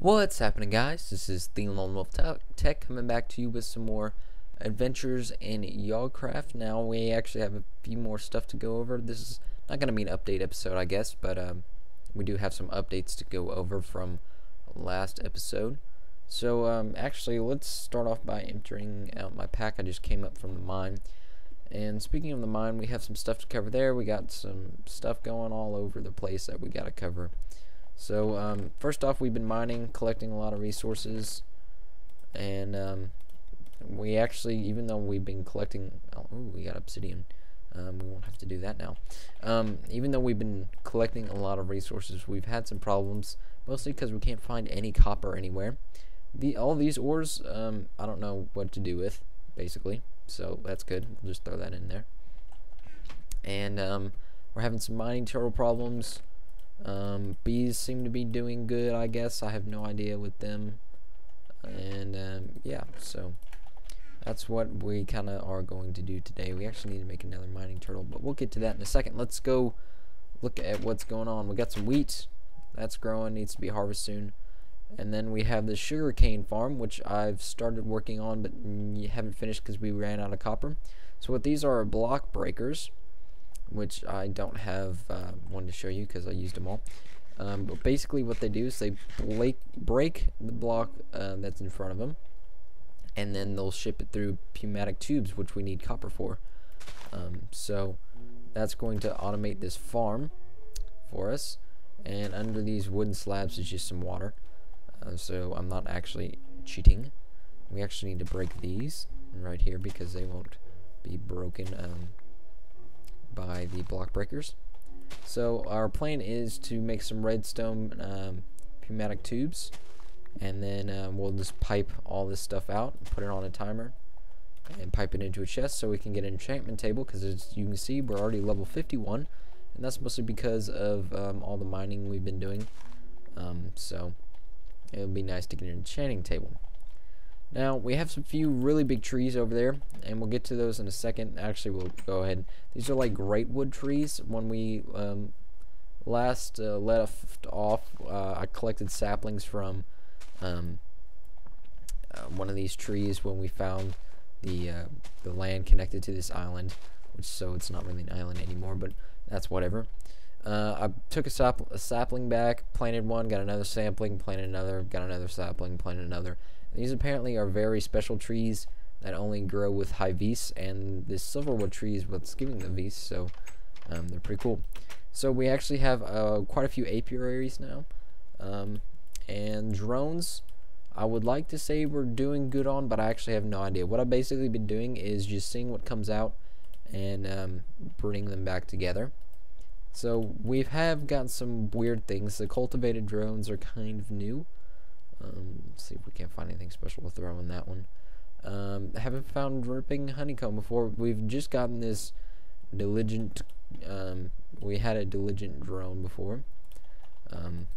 What's happening, guys? This is TheLonewolfTech coming back to you with some more adventures in Yogcraft. Now we actually have a few more stuff to go over. This is not going to be an update episode, I guess, but we do have some updates to go over from last episode. So actually, let's start off by emptying out my pack. I just came up from the mine. And speaking of the mine, we have some stuff to cover there. We got some stuff going all over the place that we got to cover. So first off, we've been mining, collecting a lot of resources, and we actually, even though we've been collecting, we got obsidian. We won't have to do that now. Even though we've been collecting a lot of resources, we've had some problems, mostly because we can't find any copper anywhere. All these ores, I don't know what to do with, basically. So that's good. We'll just throw that in there. And we're having some mining turtle problems. Bees seem to be doing good, I guess. I have no idea with them. And yeah, so that's what we kind of are going to do today. We actually need to make another mining turtle, but we'll get to that in a second. Let's go look at what's going on. We got some wheat that's growing, needs to be harvested soon. And then we have the sugarcane farm, which I've started working on, but haven't finished because we ran out of copper. So what these are block breakers, which I don't have one to show you because I used them all. But basically what they do is they break the block that's in front of them, and then they'll ship it through pneumatic tubes, which we need copper for. So that's going to automate this farm for us, and under these wooden slabs is just some water. So I'm not actually cheating. We actually need to break these right here because they won't be broken by the block breakers. So our plan is to make some redstone pneumatic tubes, and then we'll just pipe all this stuff out and put it on a timer and pipe it into a chest so we can get an enchantment table, because as you can see we're already level 51, and that's mostly because of all the mining we've been doing. So it would be nice to get an enchanting table. Now, we have some few really big trees over there, and we'll get to those in a second. Actually, we'll go ahead. These are like great wood trees. When we last left off, I collected saplings from one of these trees when we found the land connected to this island, so it's not really an island anymore, but that's whatever. I took a sapling back, planted one, got another sapling, planted another, got another sapling, planted another. These apparently are very special trees that only grow with high vis, and this silverwood tree is what's giving the vis, so they're pretty cool. So we actually have quite a few apiaries now, and drones I would like to say we're doing good on, but I actually have no idea. What I've basically been doing is just seeing what comes out and bringing them back together. So we have got some weird things. The cultivated drones are kind of new. Let's see if we can't find anything special to throw in that one. Haven't found dripping honeycomb before. We've just gotten this diligent. We had a diligent drone before. None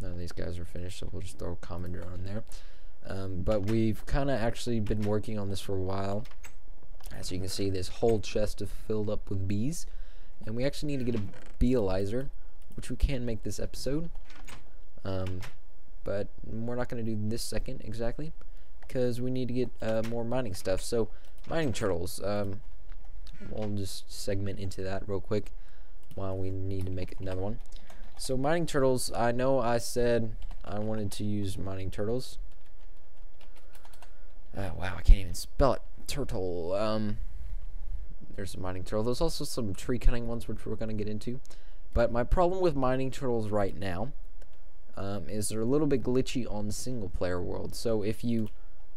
of these guys are finished, so we'll just throw a common drone in there. But we've kind of actually been working on this for a while. As you can see, this whole chest is filled up with bees. And we actually need to get a beealizer, which we can make this episode. But we're not going to do this second exactly, because we need to get more mining stuff. So, mining turtles. We'll just segment into that real quick while we need to make another one. So, mining turtles, I know I said I wanted to use mining turtles. Wow, I can't even spell it. Turtle. There's a mining turtle. There's also some tree cutting ones, which we're going to get into. But my problem with mining turtles right now is they're a little bit glitchy on the single player world. So if you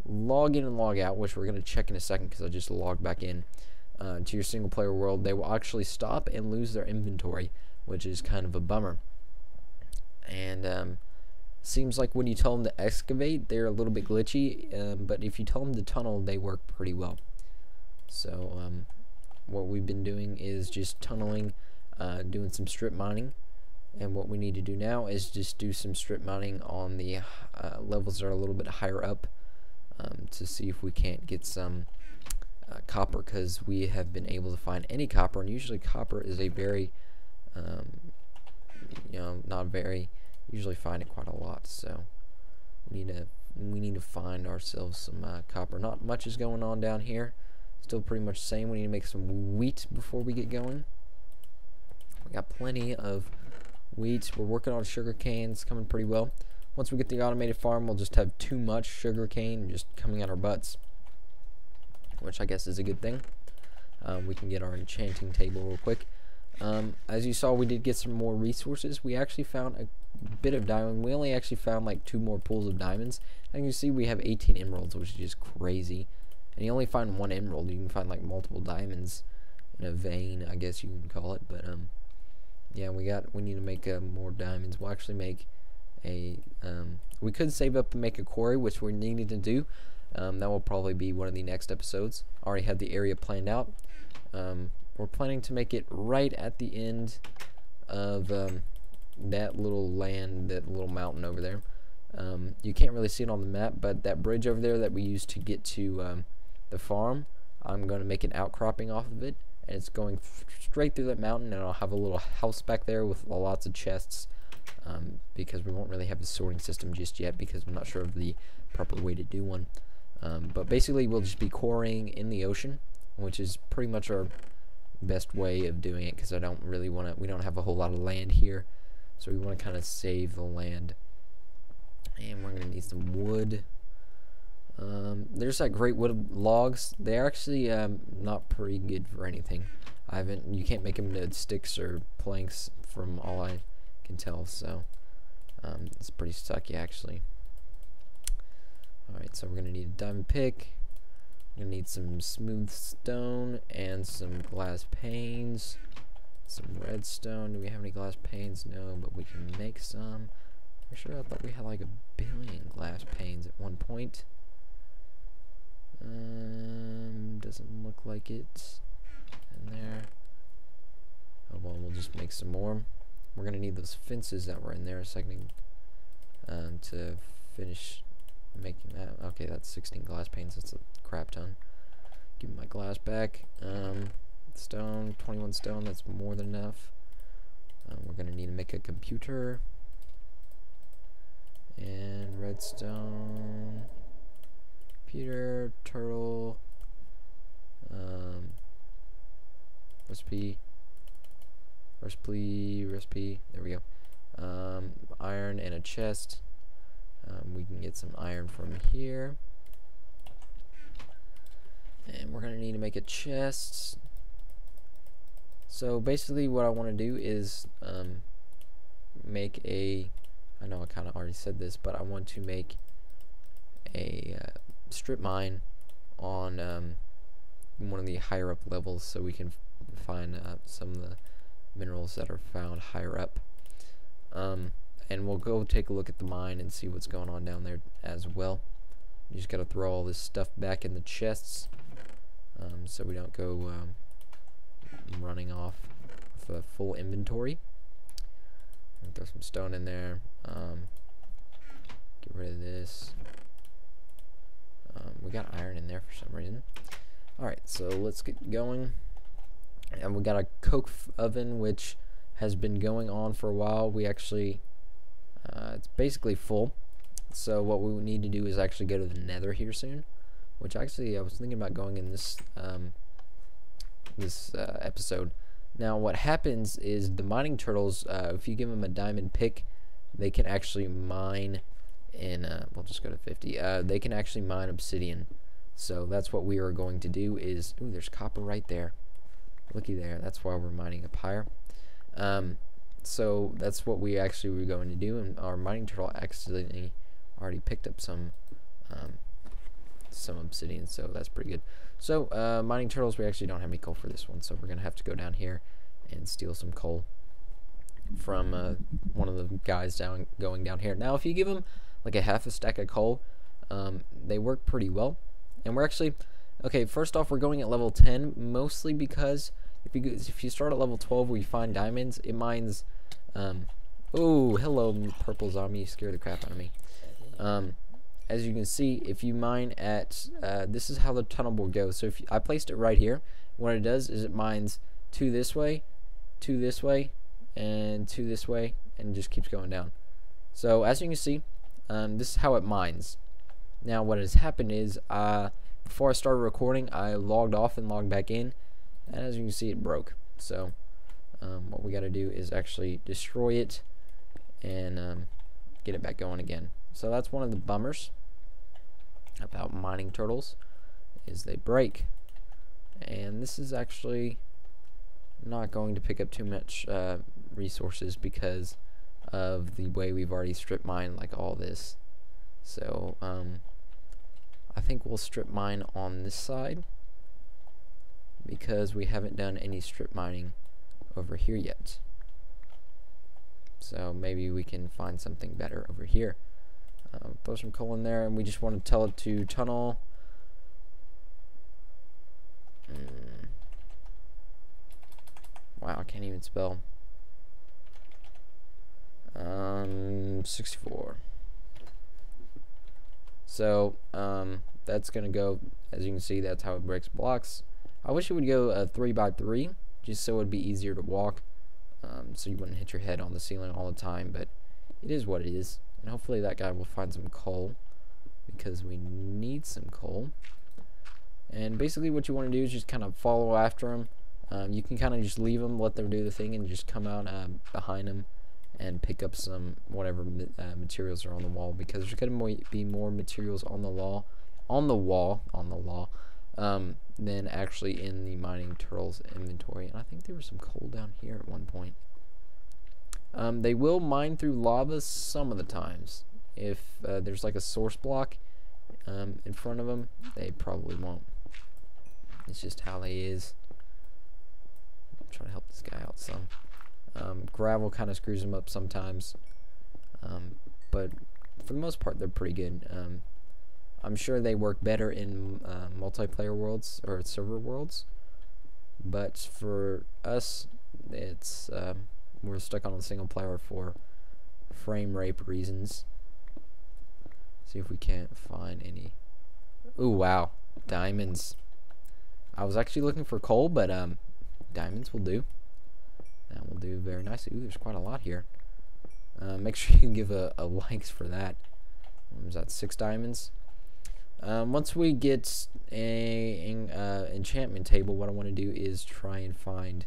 log in and log out, which we're going to check in a second because I just logged back in to your single player world, they will actually stop and lose their inventory, which is kind of a bummer. And seems like when you tell them to excavate, they're a little bit glitchy, but if you tell them to tunnel, they work pretty well. So what we've been doing is just tunneling, doing some strip mining, and what we need to do now is just do some strip mining on the levels that are a little bit higher up, to see if we can't get some copper, because we have been able to find any copper, and usually copper is a very not very, usually find it quite a lot. So we need to find ourselves some copper. Not much is going on down here. Still pretty much the same. We need to make some wheat before we get going. We got plenty of wheat. We're working on sugar canes, coming pretty well. Once we get the automated farm, we'll just have too much sugar cane just coming out our butts, which I guess is a good thing. We can get our enchanting table real quick. As you saw, we did get some more resources. We actually found a bit of diamond. We only actually found like 2 more pools of diamonds. And you see we have 18 emeralds, which is just crazy. And you only find 1 emerald. You can find like multiple diamonds in a vein, I guess you can call it. But yeah, we need to make more diamonds. We'll actually make a we could save up and make a quarry, which we're needing to do. That will probably be one of the next episodes. I already have the area planned out. We're planning to make it right at the end of that little land, that little mountain over there. You can't really see it on the map, but that bridge over there that we used to get to the farm, I'm going to make an outcropping off of it, and it's going straight through that mountain, and I'll have a little house back there with lots of chests, because we won't really have a sorting system just yet, because I'm not sure of the proper way to do one. But basically we'll just be quarrying in the ocean, which is pretty much our best way of doing it, because I don't really want to, we don't have a whole lot of land here, so we want to kind of save the land. And we're going to need some wood. There's that great wood logs. They're actually not pretty good for anything. You can't make them into sticks or planks from all I can tell, so it's pretty sucky actually. Alright, so we're going to need a diamond pick. We're going to need some smooth stone and some glass panes. Some redstone. Do we have any glass panes? No, but we can make some. For sure, I thought we had like 1 billion glass panes at one point. Doesn't look like it in there. Oh well, we'll just make some more. We're gonna need those fences that were in there a second to finish making that. Okay, that's 16 glass panes. That's a crap ton. Give me my glass back. Stone, 21 stone. That's more than enough. We're gonna need to make a computer. And redstone, computer, turtle, recipe, there we go. Iron and a chest. We can get some iron from here. And we're gonna need to make a chest. So basically what I want to do is make a, I know I kind of already said this, but I want to make a strip mine on one of the higher up levels, so we can find some of the minerals that are found higher up. And we'll go take a look at the mine and see what's going on down there as well. You just gotta throw all this stuff back in the chests, so we don't go running off with a full inventory. Throw some stone in there. Get rid of this. We got iron in there for some reason. Alright, so let's get going. And we got a coke oven, which has been going on for a while. We actually, it's basically full. So what we need to do is actually go to the nether here soon. Which actually I was thinking about going in this episode. Now what happens is the mining turtles, if you give them a diamond pick, they can actually mine in, we'll just go to 50, they can actually mine obsidian. So that's what we are going to do is, ooh, there's copper right there. Looky there, that's why we're mining up higher. So that's what we actually were going to do, and our mining turtle accidentally already picked up some obsidian, so that's pretty good. So mining turtles, we actually don't have any coal for this one, so we're gonna have to go down here and steal some coal from one of the guys going down here. Now if you give them like a half a stack of coal, they work pretty well. And we're actually, okay, first off, we're going at level 10 mostly because if you start at level 12 where you find diamonds, it mines oh, hello purple zombie, you scared the crap out of me. As you can see, if you mine at this is how the tunnel board goes. So if I placed it right here, what it does is it mines 2 this way, 2 this way, and 2 this way, and just keeps going down. So as you can see, this is how it mines. Now what has happened is before I started recording, I logged off and logged back in, and as you can see, it broke. So what we got to do is actually destroy it and get it back going again. So that's one of the bummers about mining turtles, is they break. And this is actually not going to pick up too much resources because of the way we've already strip mined like all this. So I think we'll strip mine on this side because we haven't done any strip mining over here yet. So maybe we can find something better over here. Throw some coal in there, and we just want to tell it to tunnel. Wow, I can't even spell. 64. So that's gonna go, as you can see, that's how it breaks blocks. I wish it would go 3 by 3, just so it would be easier to walk, so you wouldn't hit your head on the ceiling all the time, but it is what it is. And hopefully that guy will find some coal, because we need some coal. And basically what you want to do is just kind of follow after them. You can kind of just leave them, let them do the thing, and just come out behind them and pick up some whatever materials are on the wall, because there's going to be more materials on the wall than actually in the mining turtles inventory. And I think there was some coal down here at one point. They will mine through lava some of the times. If there's like a source block in front of them, they probably won't. It's just how they is. I'm trying to help this guy out some. Gravel kind of screws them up sometimes, but for the most part they're pretty good. I'm sure they work better in multiplayer worlds or server worlds, but for us, it's we're stuck on a single player for frame rape reasons. See if we can't find any. Ooh, wow, diamonds. I was actually looking for coal, but diamonds will do. That will do very nicely. Ooh, there's quite a lot here. Make sure you give a likes for that. What was that, 6 diamonds? Once we get a enchantment table, what I want to do is try and find,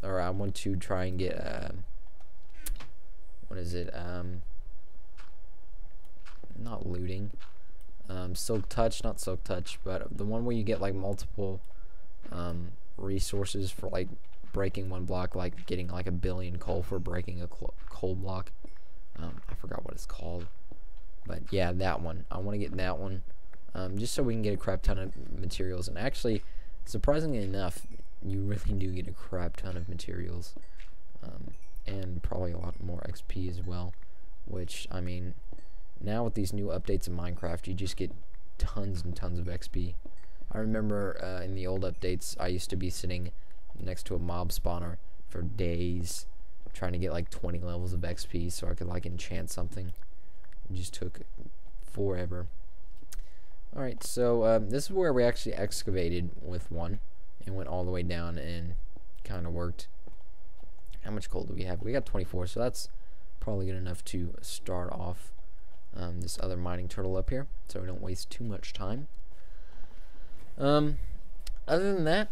or I want to try and get, what is it? Not looting. Silk touch, not silk touch, but the one where you get like multiple resources for like breaking one block, like getting like 1 billion coal for breaking a coal block. I forgot what it's called, but yeah, that one. I want to get that one, just so we can get a crap ton of materials. And actually, surprisingly enough, you really do get a crap ton of materials, and probably a lot more XP as well. Which, I mean, now with these new updates in Minecraft, you just get tons and tons of XP. I remember in the old updates, I used to be sitting next to a mob spawner for days trying to get like 20 levels of XP so I could like enchant something. It just took forever. Alright, so this is where we actually excavated with one and went all the way down and kind of worked. How much coal do we have? We got 24, so that's probably good enough to start off this other mining turtle up here, so we don't waste too much time. Other than that,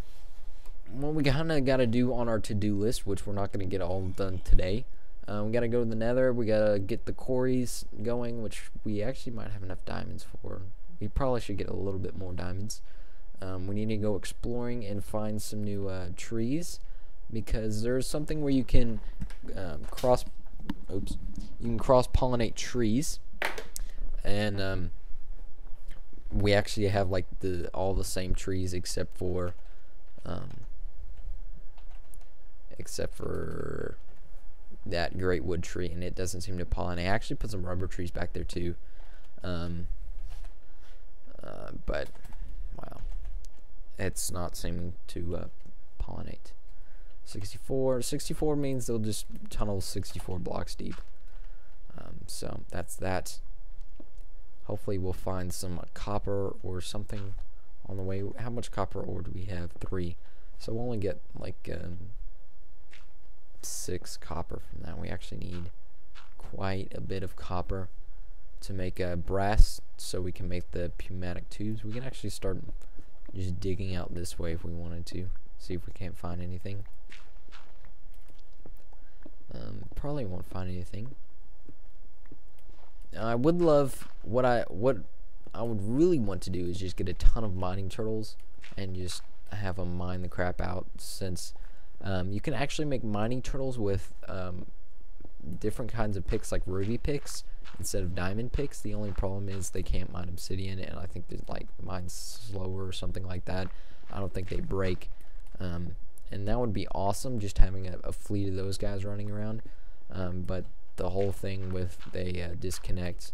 what we kind of got to do on our to-do list, which we're not going to get all done today, we got to go to the nether. We got to get the quarries going, which we actually might have enough diamonds for. We probably should get a little bit more diamonds. We need to go exploring and find some new trees, because there's something where you can cross-pollinate trees, and we actually have like all the same trees except for that great wood tree, and it doesn't seem to pollinate. I actually put some rubber trees back there too, but wow, it's not seeming to pollinate. 64 means they'll just tunnel 64 blocks deep. So that's that. Hopefully we'll find some copper or something on the way. How much copper ore do we have? 3. So we'll only get like 6 copper from that. We actually need quite a bit of copper. to make brass so we can make the pneumatic tubes. We can actually start just digging out this way if we wanted to, see if we can't find anything. Probably won't find anything. I would love what I would really want to do is just get a ton of mining turtles and just have them mine the crap out, since you can actually make mining turtles with different kinds of picks, like ruby picks instead of diamond picks. The only problem is they can't mine obsidian, and I think they like mine slower or something like that. I don't think they break, and that would be awesome, just having a fleet of those guys running around. But the whole thing with they disconnect,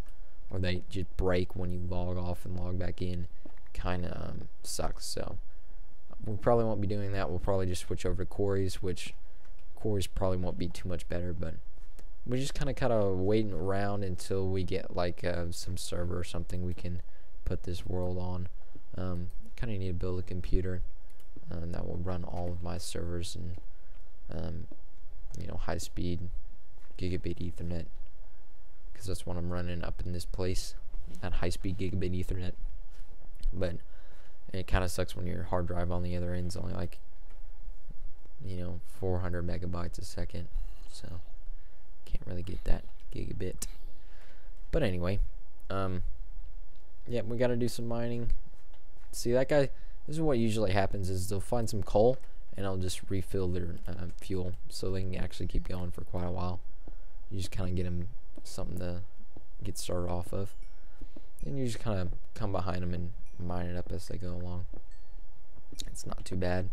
or they just break when you log off and log back in, kind of sucks. So we probably won't be doing that. We'll probably just switch over to quarries, which quarries probably won't be too much better, but we're just kind of waiting around until we get like some server or something we can put this world on. Kind of need to build a computer that will run all of my servers, and you know, high speed gigabit Ethernet, because that's what I'm running up in this place, at high speed gigabit Ethernet. But it kind of sucks when your hard drive on the other end is only like, you know, 400 megabytes a second, so can't really get that gigabit. But anyway, yeah, we got to do some mining. See, that guy, this is what usually happens, is they'll find some coal and I'll just refill their fuel so they can actually keep going for quite a while. You just kind of get them something to get started off of, and you just kind of come behind them and mine it up as they go along. It's not too bad.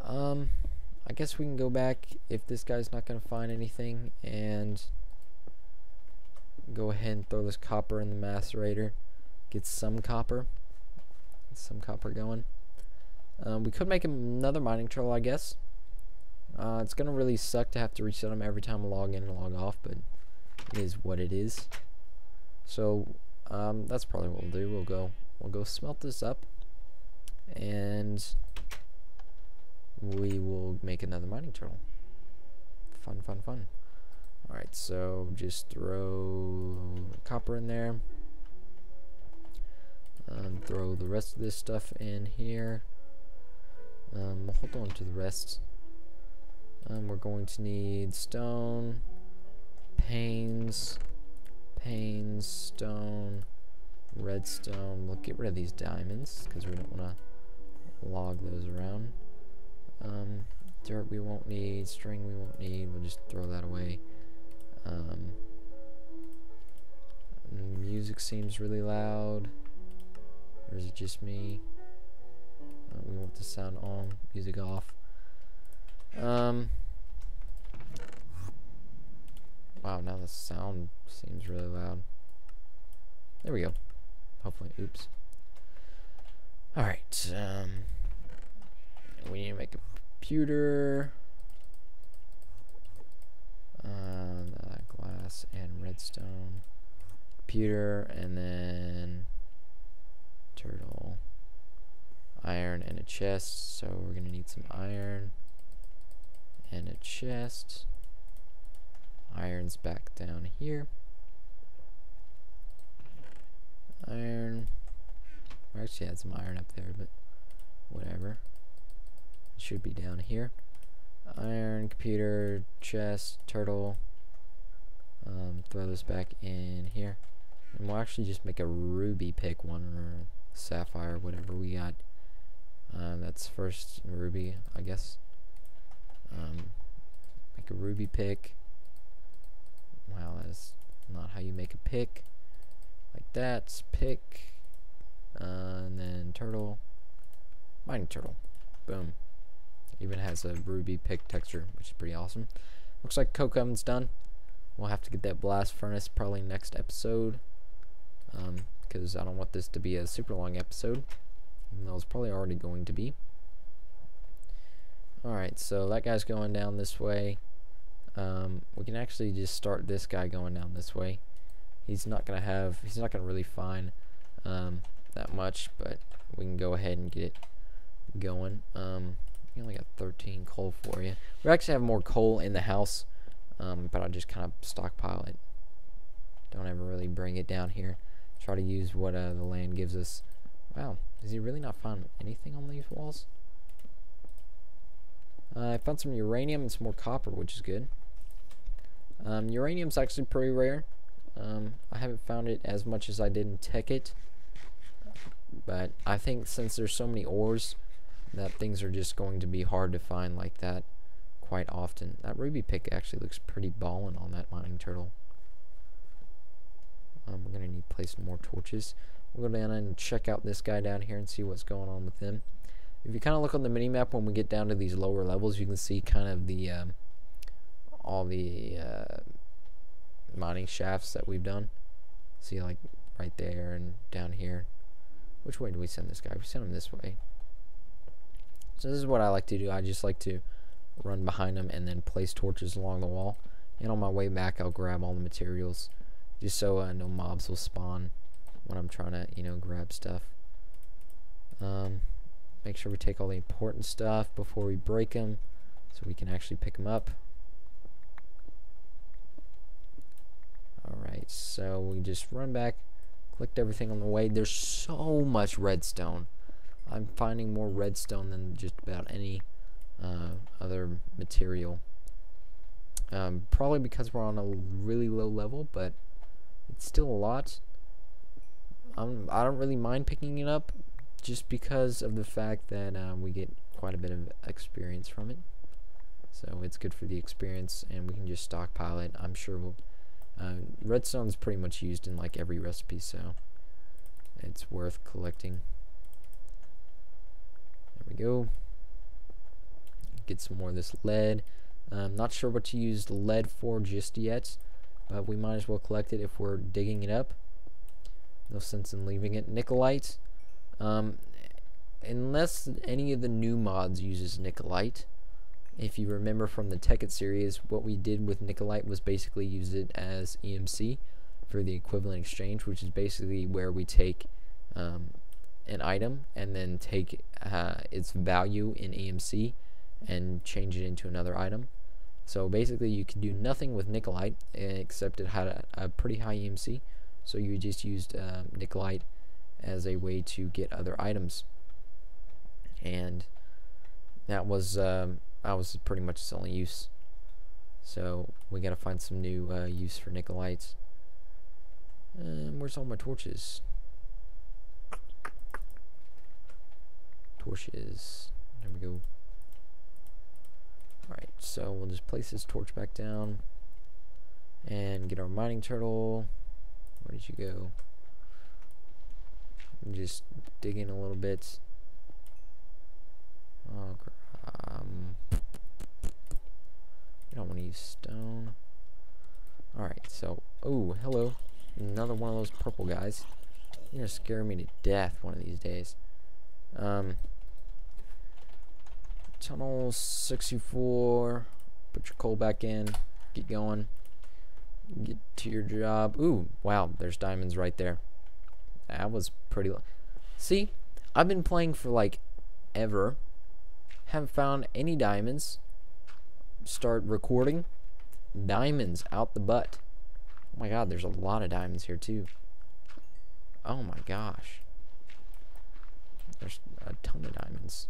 I guess we can go back if this guy's not going to find anything, and go ahead and throw this copper in the macerator. Get some copper going. We could make another mining turtle, I guess. It's gonna really suck to have to reset them every time I log in and log off, but it is what it is. So that's probably what we'll do. We'll go smelt this up, and we will make another mining turtle. Fun. Alright, so just throw copper in there. Throw the rest of this stuff in here. We'll hold on to the rest. We're going to need stone, panes, stone, redstone. We'll get rid of these diamonds because we don't want to log those around. Dirt we won't need, string we won't need, we'll just throw that away. Music seems really loud, or is it just me? We want the sound on, music off. Wow, now the sound seems really loud. There we go. Hopefully, oops. Alright, we need to make a computer. Glass and redstone. Computer, and then turtle. Iron and a chest, so we're gonna need some iron and a chest. Iron's back down here. Iron. I actually had some iron up there, but whatever. It should be down here. Iron, computer, chest, turtle. Throw this back in here, and we'll actually just make a ruby pick one, or sapphire, whatever we got. That's first ruby, I guess. Make a ruby pick. Wow, that is not how you make a pick. Like that, pick, and then turtle, mining turtle. Boom. Even has a ruby pick texture, which is pretty awesome. Looks like coke oven's done. We'll have to get that blast furnace probably next episode, because I don't want this to be a super long episode, even though it's probably already going to be. Alright, so that guy's going down this way. We can actually just start this guy going down this way. He's not gonna really find that much, but we can go ahead and get it going. We only got 13 coal for you. We actually have more coal in the house, but I just kind of stockpile it. Don't really bring it down here. Try to use what the land gives us. Wow, has he really not found anything on these walls? I found some uranium and some more copper, which is good. Uranium's actually pretty rare. I haven't found it as much as I did in Tech-It, but I think since there's so many ores, that things are just going to be hard to find like that quite often. That ruby pick actually looks pretty ballin' on that mining turtle. We're gonna need to place some more torches. We'll go down and check out this guy down here and see what's going on with him. If you kind of look on the mini map when we get down to these lower levels, you can see kind of the all the mining shafts that we've done. See, like right there and down here. Which way do we send this guy? We send him this way. So this is what I like to do. I just like to run behind him and then place torches along the wall. And on my way back, I'll grab all the materials, just so no mobs will spawn when I'm trying to, you know, grab stuff. Make sure we take all the important stuff before we break them, so we can actually pick them up. Alright, so we just run back, collect everything on the way. There's so much redstone. I'm finding more redstone than just about any other material. Probably because we're on a really low level, but it's still a lot. I don't really mind picking it up, just because of the fact that we get quite a bit of experience from it. So it's good for the experience, and we can just stockpile it. I'm sure we'll... redstone's pretty much used in like every recipe, so it's worth collecting. There we go. Get some more of this lead. Not sure what to use the lead for just yet, but we might as well collect it if we're digging it up. No sense in leaving it. Nicolite. Unless any of the new mods uses Nicolite. If you remember from the Tech-It series, what we did with Nicolite was basically use it as EMC for the equivalent exchange, which is basically where we take an item and then take its value in EMC and change it into another item. So basically you can do nothing with Nicolite except it had a pretty high EMC, so you just used Nicolite as a way to get other items, and that was pretty much its only use. So we gotta find some new use for Nicolite. Where's all my torches? Torches. There we go. Alright, so we'll just place this torch back down and get our mining turtle. Where did you go? And just dig in a little bit. Oh, we don't want to use stone. Alright, so, oh, hello. Another one of those purple guys. You're gonna scare me to death one of these days. Tunnel 64. Put your coal back in. Get going. Get to your job. Ooh, wow, there's diamonds right there. That was pretty. See, I've been playing for like ever. Haven't found any diamonds. Start recording. Diamonds out the butt. Oh my god, there's a lot of diamonds here too. Oh my gosh. There's a ton of diamonds.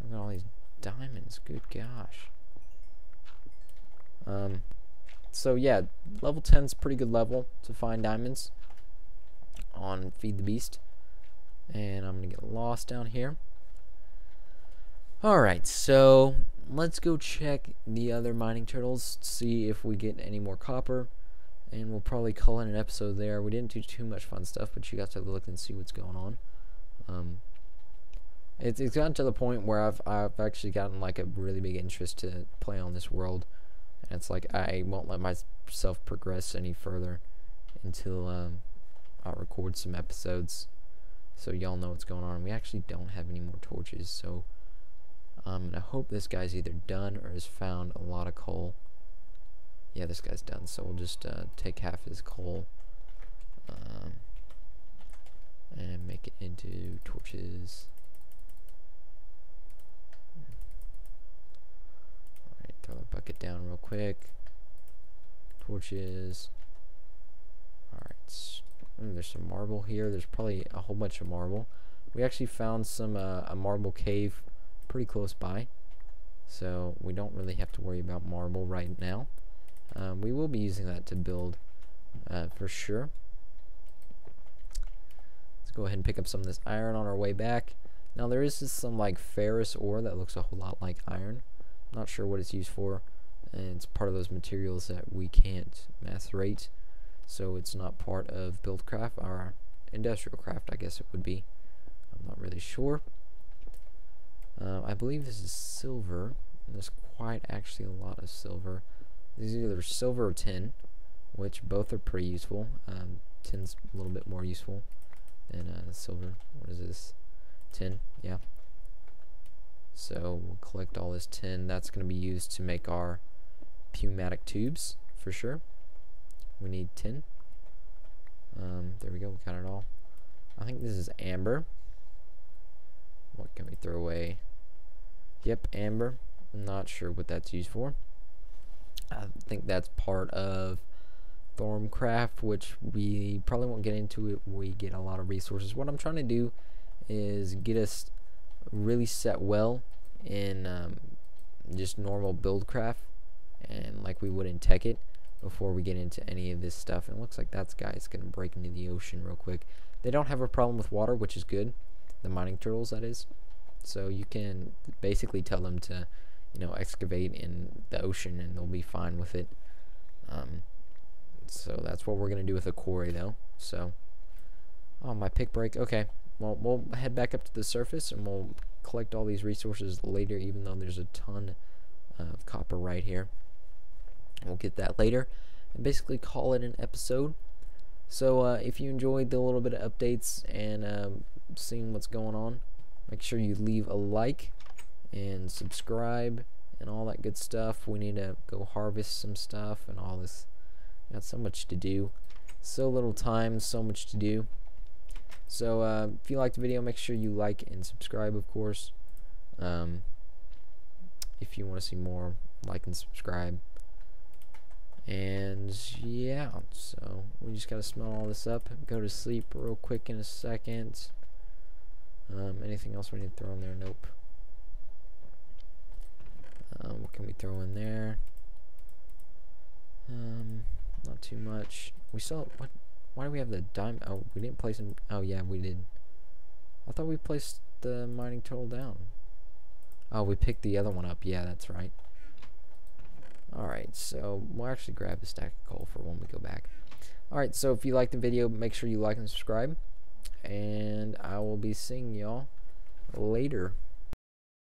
Look at all these diamonds. Good gosh. So yeah, level 10 is a pretty good level to find diamonds on Feed the Beast. And I'm gonna get lost down here. Alright, so let's go check the other mining turtles, see if we get any more copper, and we'll probably call it an episode there. We didn't do too much fun stuff, but you got to look and see what's going on. It's gotten to the point where I've actually gotten like a really big interest to play on this world, and it's like I won't let myself progress any further until I'll record some episodes so y'all know what's going on. We actually don't have any more torches, so I'm gonna hope this guy's either done or has found a lot of coal. Yeah, this guy's done, so we'll just take half his coal and make it into torches. Alright, throw the bucket down real quick. Torches. There's some marble here. There's probably a whole bunch of marble. We actually found some a marble cave pretty close by, so we don't really have to worry about marble right now. We will be using that to build for sure. Let's go ahead and pick up some of this iron on our way back. Now there is some like ferrous ore that looks a whole lot like iron. Not sure what it's used for, and it's part of those materials that we can't macerate, so it's not part of buildcraft or industrial craft, I guess it would be. I'm not really sure. I believe this is silver, and there's quite actually a lot of silver. This is either silver or tin, which both are pretty useful. Tin's a little bit more useful than silver. What is this? Tin, yeah. So we'll collect all this tin. That's going to be used to make our pneumatic tubes for sure. We need tin. There we go, we got it all. I think this is amber. What can we throw away? Yep, amber. I'm not sure what that's used for. I think that's part of Thorncraft, which we probably won't get into it. We get a lot of resources. What I'm trying to do is get us really set well in just normal buildcraft, and like we would in Tech It, before we get into any of this stuff. And it looks like that guy's gonna break into the ocean real quick. They don't have a problem with water, which is good. The mining turtles, that is. So you can basically tell them to, you know, excavate in the ocean and they'll be fine with it. So that's what we're gonna do with a quarry though. So, oh, my pick break. Okay, well, we'll head back up to the surface and we'll collect all these resources later, even though there's a ton of copper right here. We'll get that later and basically call it an episode. So if you enjoyed the little bit of updates and seeing what's going on, make sure you leave a like and subscribe and all that good stuff. We need to go harvest some stuff and all this. Got so much to do, so little time, so much to do. So if you liked the video, make sure you like and subscribe, of course. If you want to see more, like and subscribe. And yeah, so we just gotta smell all this up, go to sleep real quick in a second. Anything else we need to throw in there? Nope. What can we throw in there? Not too much. We saw what? Why do we have the diamond? Oh, we didn't place them. Oh yeah, we did. I thought we placed the mining tool down. Oh, we picked the other one up. Yeah, that's right. Alright, so we'll actually grab a stack of coal for when we go back. Alright, so if you liked the video, make sure you like and subscribe. And I will be seeing y'all later.